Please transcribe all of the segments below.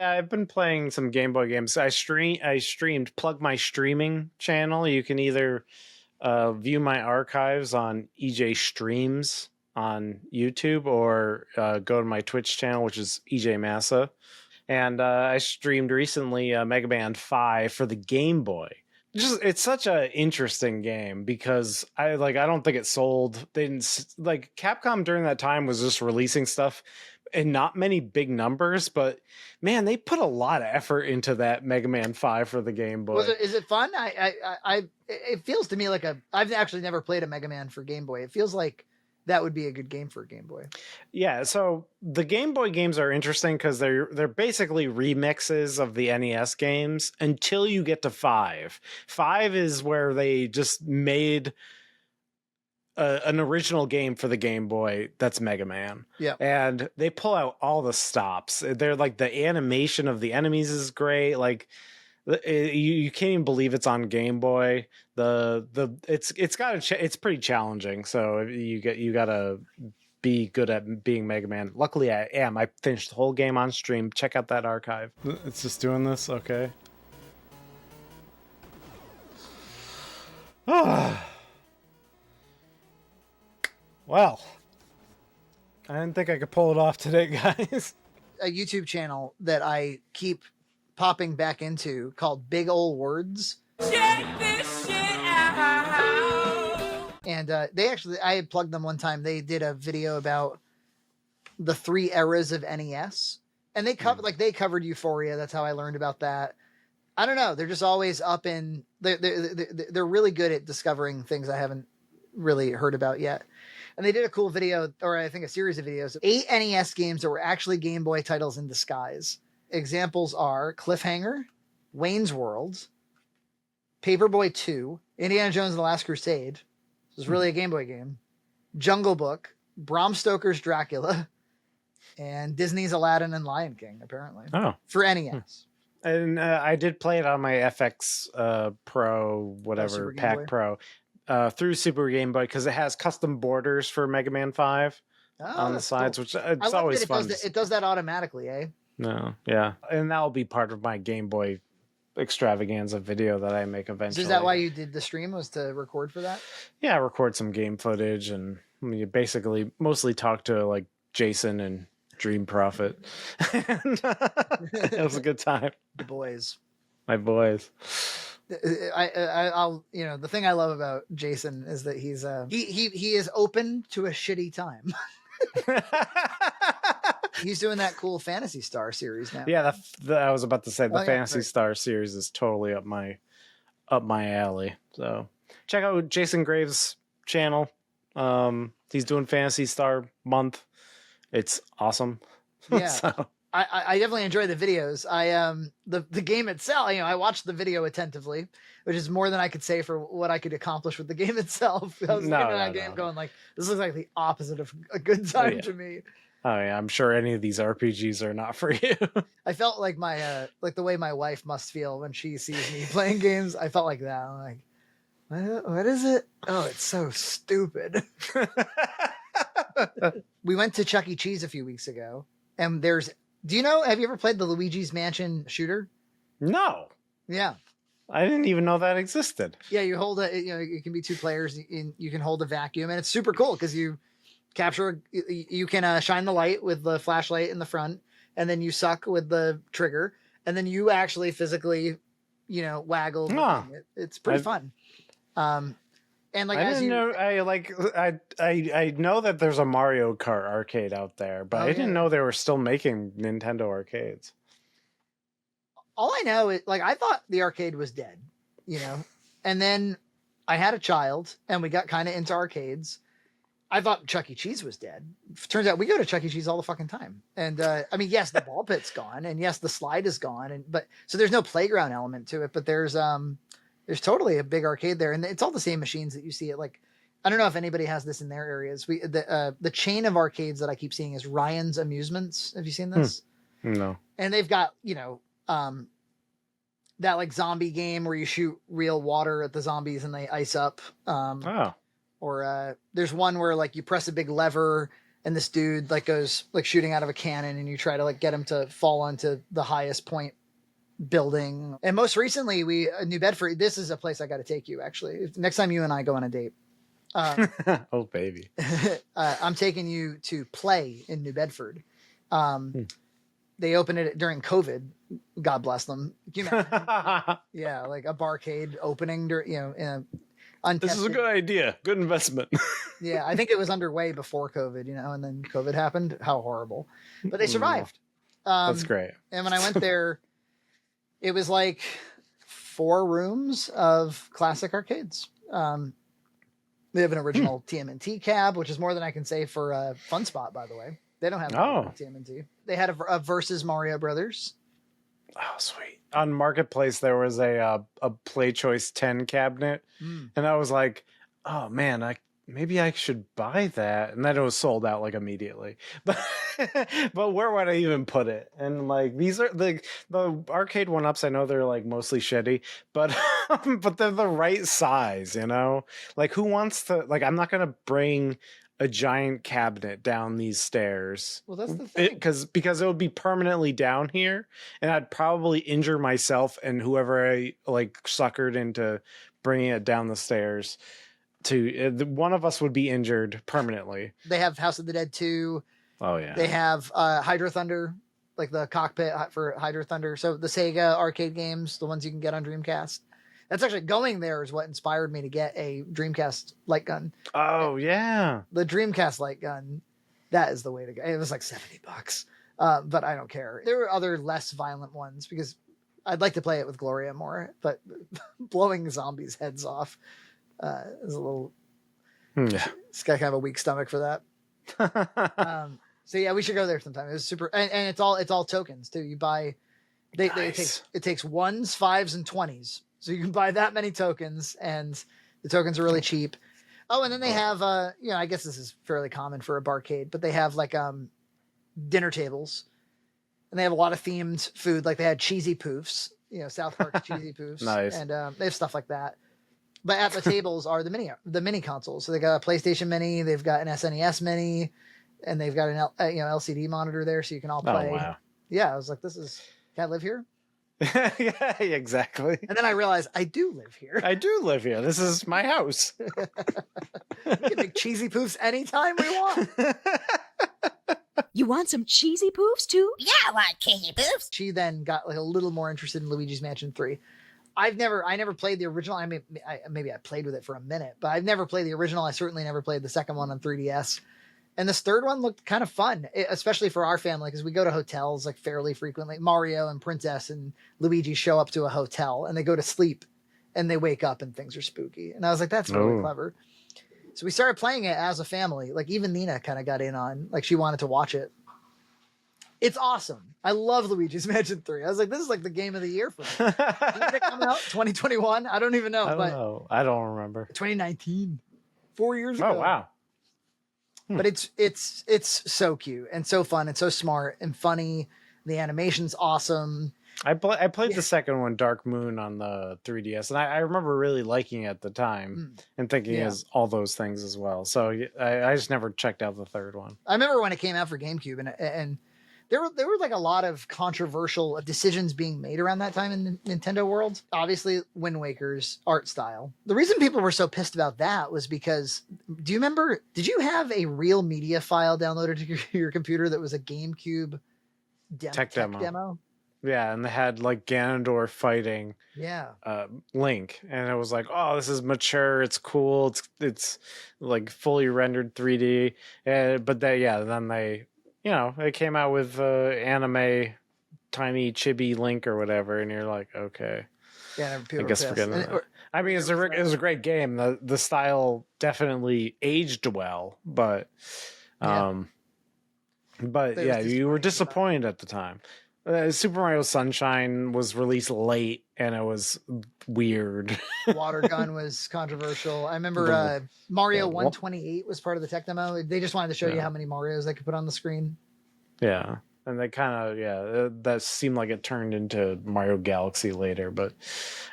Yeah, I've been playing some Game Boy games. I streamed, plug my streaming channel. You can either view my archives on EJ Streams on YouTube or go to my Twitch channel, which is EJ Massa. And I streamed recently Mega Man 5 for the Game Boy. It's such a interesting game because I don't think it sold. They didn't like Capcom during that time was just releasing stuff in not many big numbers, but man, they put a lot of effort into that Mega Man 5 for the Game Boy. Is it fun? It feels to me like I've actually never played a Mega Man for Game Boy. It feels like that would be a good game for a Game Boy. Yeah, so the Game Boy games are interesting because they're basically remixes of the NES games until you get to 5. 5 is where they just made an original game for the Game Boy that's Mega Man. Yeah. And they pull out all the stops. They're like the animation of the enemies is great. Like you can't even believe it's on Game Boy. It's pretty challenging. So you gotta be good at being Mega Man. Luckily I am. I finished the whole game on stream. Check out that archive. It's just doing this. Okay. Well, I didn't think I could pull it off today, guys. A YouTube channel that I keep popping back into called Big Ol' Words. Check this shit out. And I had plugged them one time. They did a video about the 3 eras of NES, and they covered Euphoria. That's how I learned about that. I don't know. They're just always up in. They're really good at discovering things I haven't really heard about yet. And they did a cool video, or I think a series of videos, 8 NES games that were actually Game Boy titles in disguise. Examples are Cliffhanger, Wayne's World, Paperboy 2, Indiana Jones and the Last Crusade. This is really a Game Boy game. Jungle Book, Bram Stoker's Dracula, and Disney's Aladdin and Lion King, apparently. Oh. For NES. And I did play it on my FX Pro, whatever, Pack Pro. Through Super Game Boy because it has custom borders for Mega Man 5 on the sides, cool. Which it's always fun. It does that automatically, eh? No, yeah. And that'll be part of my Game Boy extravaganza video that I make eventually. So is that why you did the stream, was to record for that? Yeah, record some game footage and you basically mostly talk to like Jason and Dream Prophet. And, it was a good time. The boys. My boys. I'll the thing I love about Jason is that he is open to a shitty time. He's doing that cool Phantasy Star series now. Yeah, I was about to say the Phantasy Star series is totally up my alley. So check out Jason Graves' channel. He's doing Phantasy Star month. It's awesome. Yeah. So. I definitely enjoy the videos. The game itself, I watched the video attentively, which is more than I could say for what I could accomplish with the game itself. I was looking at that game going like, this looks like the opposite of a good time to me. Oh yeah, I'm sure any of these RPGs are not for you. I felt like like the way my wife must feel when she sees me playing games. I felt like that. I'm like, what is it? Oh, it's so stupid. We went to Chuck E. Cheese a few weeks ago, and have you ever played the Luigi's Mansion shooter? No. Yeah. I didn't even know that existed. Yeah, you hold it can be 2 players, and you can hold a vacuum, and it's super cool because you can shine the light with the flashlight in the front, and then you suck with the trigger, and then you actually physically, waggle. It's pretty fun. And like I know that there's a Mario Kart arcade out there, but I didn't know they were still making Nintendo arcades. All I know is I thought the arcade was dead, and then I had a child and we got kind of into arcades. I thought Chuck E. Cheese was dead. Turns out we go to Chuck E. Cheese all the fucking time. And yes, the ball pit's gone, and yes, the slide is gone, so there's no playground element to it, but there's totally a big arcade there, and it's all the same machines that you see at I don't know if anybody has this in their areas. The chain of arcades that I keep seeing is Ryan's Amusements. Have you seen this? No. And they've got that zombie game where you shoot real water at the zombies and they ice up. Or there's one where you press a big lever and this dude like goes like shooting out of a cannon, and you try to like get him to fall onto the highest point building. And most recently, New Bedford. This is a place I got to take you. Actually, next time you and I go on a date, oh baby, I'm taking you to Play in New Bedford. Hmm. They opened it during COVID. God bless them. Can you imagine? Yeah, like a barcade opening during, in a untested. This is a good idea. Good investment. Yeah, I think it was underway before COVID, and then COVID happened. How horrible. But they survived. That's great. And when I went there, it was like 4 rooms of classic arcades. They have an original TMNT cab, which is more than I can say for a Fun Spot, by the way. They don't have TMNT. They had a versus Mario Brothers. Oh, sweet. On Marketplace, there was a Play Choice 10 cabinet, and I was like, oh man, maybe I should buy that. And then it was sold out like immediately. But but where would I even put it? And like these are the arcade 1-ups, I know they're like mostly shitty, but but they're the right size, Like who wants to, like, I'm not gonna bring a giant cabinet down these stairs. Well, that's the thing. Because it would be permanently down here, and I'd probably injure myself and whoever I like suckered into bringing it down the stairs. One of us would be injured permanently. They have House of the Dead 2. Oh yeah. They have Hydro Thunder, like the cockpit for Hydro Thunder. So the Sega arcade games, the ones you can get on Dreamcast. That's actually, going there is what inspired me to get a Dreamcast light gun. Oh yeah. The Dreamcast light gun, that is the way to go. It was like $70, but I don't care. There are other less violent ones because I'd like to play it with Gloria more, but blowing zombies' heads off is a little. Yeah. It's got kind of a weak stomach for that. So yeah, we should go there sometime. It was super, and it's all tokens too. You buy, it takes 1s, 5s, and 20s. So you can buy that many tokens, and the tokens are really cheap. Oh, and then they have, I guess this is fairly common for a barcade, but they have like dinner tables, and they have a lot of themed food. Like they had cheesy poofs, South Park's cheesy poofs, nice, and they have stuff like that. But at the tables are the mini consoles. So they got a PlayStation Mini, they've got an SNES Mini, and they've got an LCD monitor there, so you can all play. Oh, wow. Yeah, I was like, can I live here? Yeah, exactly. And then I realized I do live here. I do live here. This is my house. We can make cheesy poofs anytime we want. You want some cheesy poofs too? Yeah, I want cheesy poofs. She then got like a little more interested in Luigi's Mansion 3. I never played the original. I mean, maybe I played with it for a minute, but I've never played the original. I certainly never played the second one on 3DS. And this third one looked kind of fun, especially for our family, because we go to hotels like fairly frequently. Mario and Princess and Luigi show up to a hotel and they go to sleep and they wake up and things are spooky. And I was like, that's really clever. So we started playing it as a family. Like even Nina kind of got in on, like she wanted to watch it. It's awesome. I love Luigi's Mansion 3. I was like, this is like the game of the year for me. When did it come out? 2021? I don't even know. I don't remember. 2019. 4 years ago. Oh, wow. But it's so cute and so fun and so smart and funny. The animation's awesome. I played the second one, Dark Moon, on the 3DS, and I remember really liking it at the time and thinking as all those things as well. So I just never checked out the third one. I remember when it came out for GameCube, and there were like a lot of controversial decisions being made around that time in the Nintendo world. Obviously, Wind Waker's art style. The reason people were so pissed about that was because, do you remember, did you have a real media file downloaded to your computer that was a GameCube tech demo? Yeah, and they had like Ganondorf fighting Link, and it was like, oh, this is mature, it's cool, it's like fully rendered 3D. But then they it came out with anime tiny chibi Link or whatever, and you're like, okay. Yeah, I guess forgetting that. I mean, it was a great game. The style definitely aged well, but you were disappointed at the time. Super Mario Sunshine was released late, and it was weird. Water Gun was controversial. I remember Mario 128 was part of the tech demo. They just wanted to show you how many Marios they could put on the screen. Yeah, and they kind of that seemed like it turned into Mario Galaxy later, but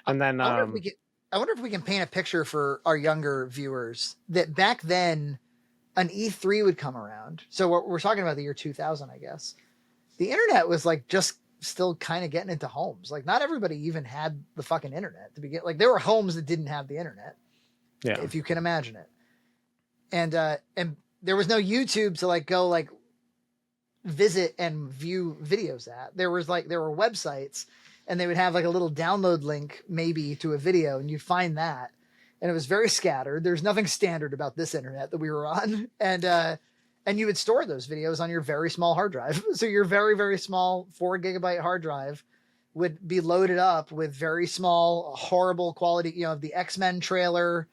and then I wonder if we can paint a picture for our younger viewers that back then an E3 would come around. So we're talking about the year 2000, I guess. The internet was like just still kind of getting into homes. Like not everybody even had the fucking internet to begin. Like there were homes that didn't have the internet. Yeah. If you can imagine it. And there was no YouTube to like go like visit and view videos at. There were websites and they would have like a little download link maybe to a video and you'd find that. And it was very scattered. There's nothing standard about this internet that we were on. And you would store those videos on your very small hard drive. So your very, very small 4 gigabyte hard drive would be loaded up with very small, horrible quality, the X-Men trailer.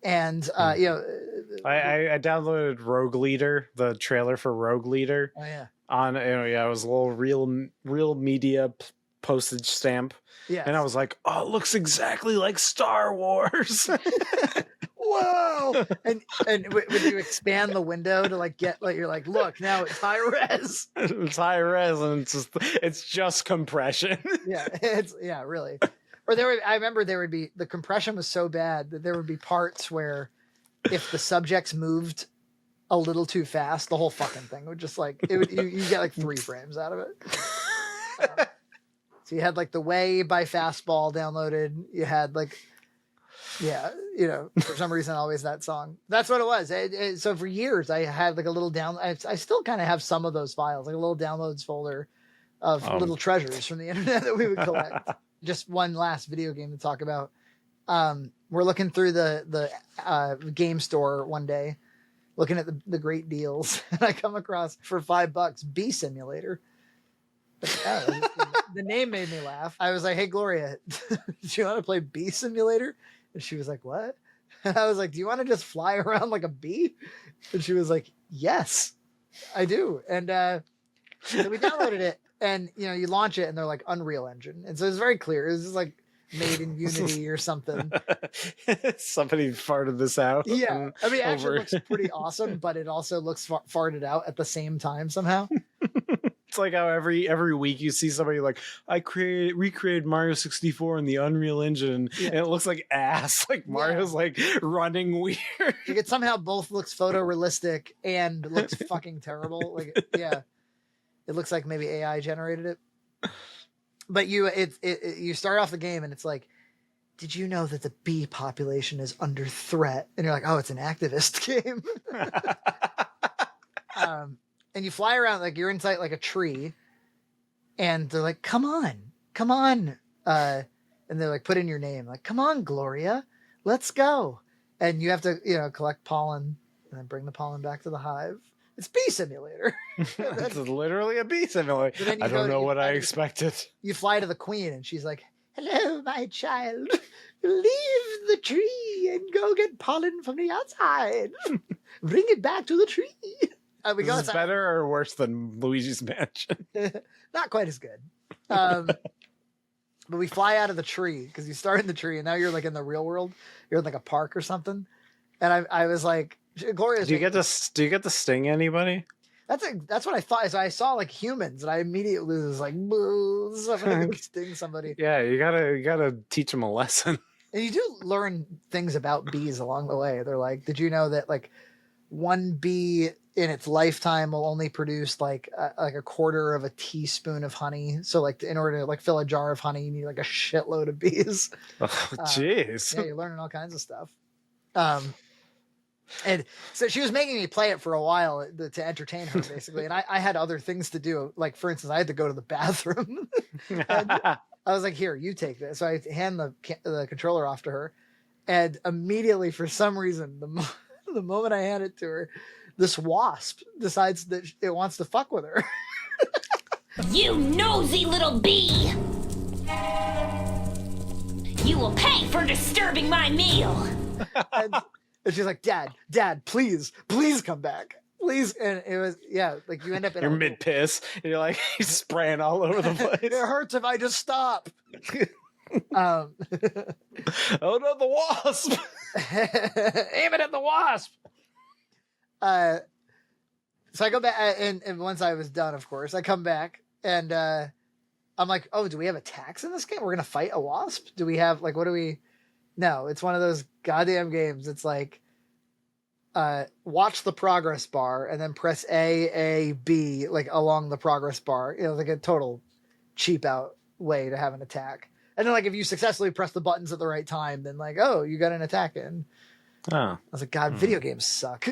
And, I downloaded Rogue Leader, the trailer for Rogue Leader. Oh, yeah. It was a little real media postage stamp. Yeah. And I was like, oh, it looks exactly like Star Wars. Whoa. And would you expand the window to like get like, you're like, look, now it's high res. It's high res and it's just compression. Yeah, really. Or I remember there would be, the compression was so bad that there would be parts where if the subjects moved a little too fast, the whole fucking thing would just like, you get like 3 frames out of it. So you had like The Way by Fastball downloaded. You had like, for some reason, always that song. That's what it was. So for years I had like a little I still kind of have some of those files, like a little downloads folder of little treasures from the internet that we would collect. Just one last video game to talk about. We're looking through the game store one day, looking at the great deals, and I come across for $5 Bee Simulator. The name made me laugh. I was like, "Hey Gloria, do you want to play Bee Simulator?" And she was like, "What?" And I was like, "Do you want to just fly around like a bee?" And she was like, "Yes, I do." And so we downloaded it. And you launch it and they're like Unreal Engine. And so it's very clear. It was just like made in Unity or something. Somebody farted this out. Yeah. I mean, it actually looks pretty awesome, but it also looks farted out at the same time somehow. It's like how every week you see somebody like, I recreated Mario 64 in the Unreal Engine, and it looks like ass. Like Mario's like running weird. Like it somehow both looks photorealistic and looks fucking terrible. Like, yeah. It looks like maybe AI generated it, but you start off the game and it's like, did you know that the bee population is under threat? And you're like, oh, it's an activist game. And you fly around, like you're inside like a tree and they're like, come on. And they're like, put in your name. Like, come on, Gloria, let's go. And you have to, collect pollen and then bring the pollen back to the hive. It's Bee Simulator. It's literally a bee simulator. I don't know what I expected. You fly to the queen and she's like, hello, my child. Leave the tree and go get pollen from the outside. Bring it back to the tree. Is this better or worse than Luigi's Mansion? Not quite as good. But we fly out of the tree because you start in the tree and now you're like in the real world. You're in like a park or something. And I was like, Gloria's. Do you get to sting anybody? That's what I thought. So I saw like humans, and I immediately was like, somebody sting somebody. Yeah, you gotta teach them a lesson. And you do learn things about bees along the way. They're like, did you know that like one bee in its lifetime will only produce like a quarter of a teaspoon of honey? So like in order to like fill a jar of honey, you need like a shitload of bees. Oh, jeez. Yeah, you're learning all kinds of stuff. And so she was making me play it for a while to entertain her, basically. And I had other things to do. Like, for instance, I had to go to the bathroom. I was like, here, you take this. So I hand the controller off to her. And immediately, for some reason, the moment I hand it to her, this wasp decides that it wants to fuck with her. You nosy little bee! You will pay for disturbing my meal! And she's like, Dad, please come back. Please. And it was, like you end up in you're mid piss and you're like, he's spraying all over the place. It hurts if I just stop. Oh no, the wasp. Aim it at the wasp. So I go back and once I was done, of course, I come back and I'm like, oh, do we have attacks in this game? We're going to fight a wasp? Do we have like, what do we... No, it's one of those goddamn games. It's like, watch the progress bar and then press A, B, like along the progress bar. You know, like a total cheap out way to have an attack. And then like if you successfully press the buttons at the right time, then like, oh, you got an attack in. Oh. I was like, God, video games suck.